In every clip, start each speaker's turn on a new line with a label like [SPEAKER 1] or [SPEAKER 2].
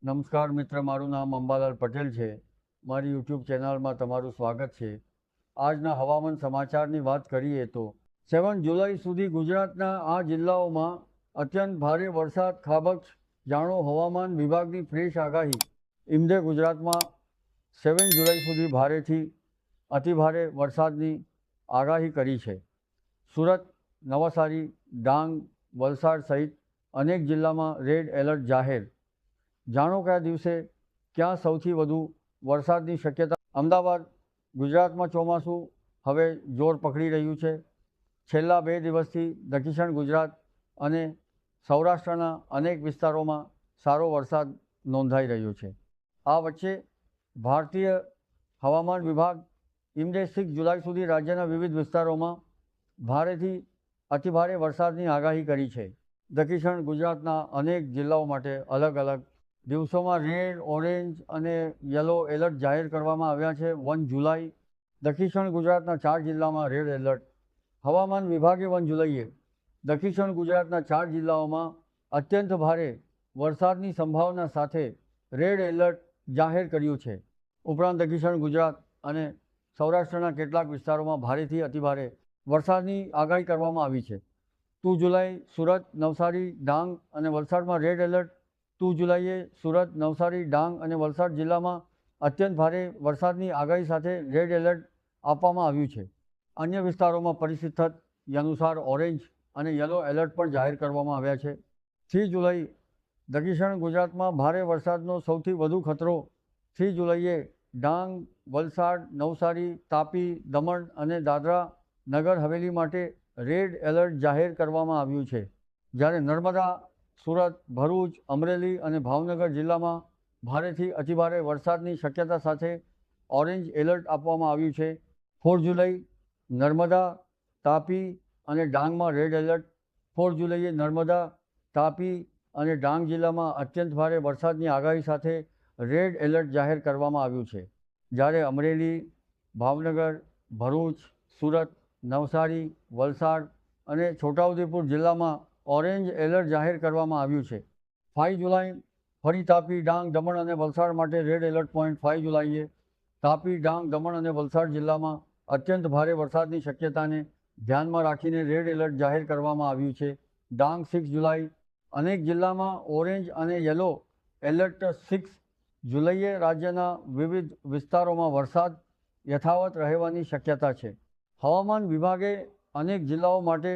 [SPEAKER 1] નમસ્કાર મિત્ર, મારું નામ અંબાલાલ પટેલ છે। મારી યુટ્યુબ ચેનલમાં તમારું સ્વાગત છે। આજના હવામાન સમાચારની વાત કરીએ તો 7 જુલાઈ સુધી ગુજરાતના આ જિલ્લાઓમાં અત્યંત ભારે વરસાદ ખાબકશે। જાણો હવામાન વિભાગની ફ્રેશ આગાહી। ઇમદે ગુજરાતમાં 7 જુલાઈ સુધી ભારેથી અતિભારે વરસાદની આગાહી કરી છે। સુરત, નવસારી, ડાંગ, વલસાડ સહિત અનેક જિલ્લામાં રેડ એલર્ટ જાહેર। જાણો કયા દિવસે ક્યાં સૌથી વધુ વરસાદની શક્યતા। અમદાવાદ, ગુજરાતમાં ચોમાસું હવે જોર પકડી રહ્યું છે। છેલ્લા 2 દિવસથી દક્ષિણ ગુજરાત અને સૌરાષ્ટ્રના અનેક વિસ્તારોમાં સારો વરસાદ નોંધાઈ રહ્યો છે। આ વચ્ચે ભારતીય હવામાન વિભાગ ઇમદે 6 જુલાઈ સુધી રાજ્યના વિવિધ વિસ્તારોમાં ભારેથી અતિભારે વરસાદની આગાહી કરી છે। દક્ષિણ ગુજરાતના અનેક જિલ્લાઓ માટે અલગ અલગ દિવસોમાં રેડ, ઓરેન્જ અને યલો એલર્ટ જાહેર કરવામાં આવ્યા છે। 1 જુલાઈ દક્ષિણ ગુજરાતના 4 જિલ્લામાં રેડ એલર્ટ। હવામાન વિભાગે 1 જુલાઈએ દક્ષિણ ગુજરાતના 4 જિલ્લાઓમાં અત્યંત ભારે વરસાદની સંભાવના સાથે રેડ એલર્ટ જાહેર કર્યું છે। ઉપરાંત દક્ષિણ ગુજરાત અને સૌરાષ્ટ્રના કેટલાક વિસ્તારોમાં ભારેથી અતિભારે વરસાદની આગાહી કરવામાં આવી છે। 2 જુલાઈ સુરત, નવસારી, ડાંગ અને વલસાડમાં રેડ એલર્ટ। 2 જુલાઈએ સુરત, નવસારી, ડાંગ અને વલસાડ જિલ્લામાં અત્યંત ભારે વરસાદની આગાહી સાથે રેડ એલર્ટ આપવામાં આવ્યું છે। અન્ય વિસ્તારોમાં પરિસ્થિતિ અનુસાર ઓરેન્જ અને યલો એલર્ટ પણ જાહેર કરવામાં આવ્યા છે। 3 જુલાઈ દક્ષિણ ગુજરાતમાં ભારે વરસાદનો સૌથી વધુ ખતરો 3 જુલાઈએ ડાંગ, વલસાડ, નવસારી, તાપી, દમણ અને દાદરા નગર હવેલી માટે રેડ એલર્ટ જાહેર કરવામાં આવ્યું છે। જ્યારે નર્મદા, સુરત, ભરૂચ, અમરેલી અને ભાવનગર જિલ્લામાં ભારેથી અતિભારે વરસાદની શક્યતા સાથે ઓરેન્જ એલર્ટ આપવામાં આવ્યું છે। 4 જુલાઈ નર્મદા, તાપી અને ડાંગમાં રેડ એલર્ટ। 4 જુલાઈએ નર્મદા, તાપી અને ડાંગ જિલ્લામાં અત્યંત ભારે વરસાદની આગાહી સાથે રેડ એલર્ટ જાહેર કરવામાં આવ્યું છે। જ્યારે અમરેલી, ભાવનગર, ભરૂચ, સુરત, નવસારી, વલસાડ અને છોટાઉદેપુર જિલ્લામાં ઓરેન્જ એલર્ટ જાહેર કરવામાં આવ્યું છે। 5 જુલાઈ ફરી તાપી, ડાંગ, દમણ અને વલસાડ માટે રેડ એલર્ટ પોઈન્ટ। 5 જુલાઈએ તાપી, ડાંગ, દમણ અને વલસાડ જિલ્લામાં અત્યંત ભારે વરસાદની શક્યતાને ધ્યાનમાં રાખીને રેડ એલર્ટ જાહેર કરવામાં આવ્યું છે। ડાંગ 6 જુલાઈ અનેક જિલ્લામાં ઓરેન્જ અને યલો એલર્ટ। 6 જુલાઈએ રાજ્યના વિવિધ વિસ્તારોમાં વરસાદ યથાવત રહેવાની શક્યતા છે। હવામાન વિભાગે અનેક જિલ્લાઓ માટે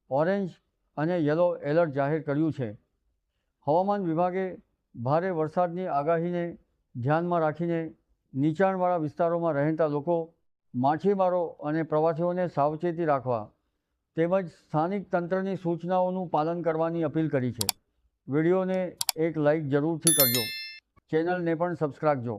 [SPEAKER 1] ઓરેન્જ અને યલો એલર્ટ જાહેર કર્યું છે। હવામાન વિભાગે ભારે વરસાદની આગાહીને ધ્યાનમાં રાખીને નીચાણવાળા વિસ્તારોમાં રહેતા લોકો, માછીમારો અને પ્રવાસીઓને સાવચેતી રાખવા તેમજ સ્થાનિક તંત્રની સૂચનાઓનું પાલન કરવાની અપીલ કરી છે। વિડીયોને એક લાઇક જરૂરથી કરજો, ચેનલને પણ સબસ્ક્રાઇબ કરજો।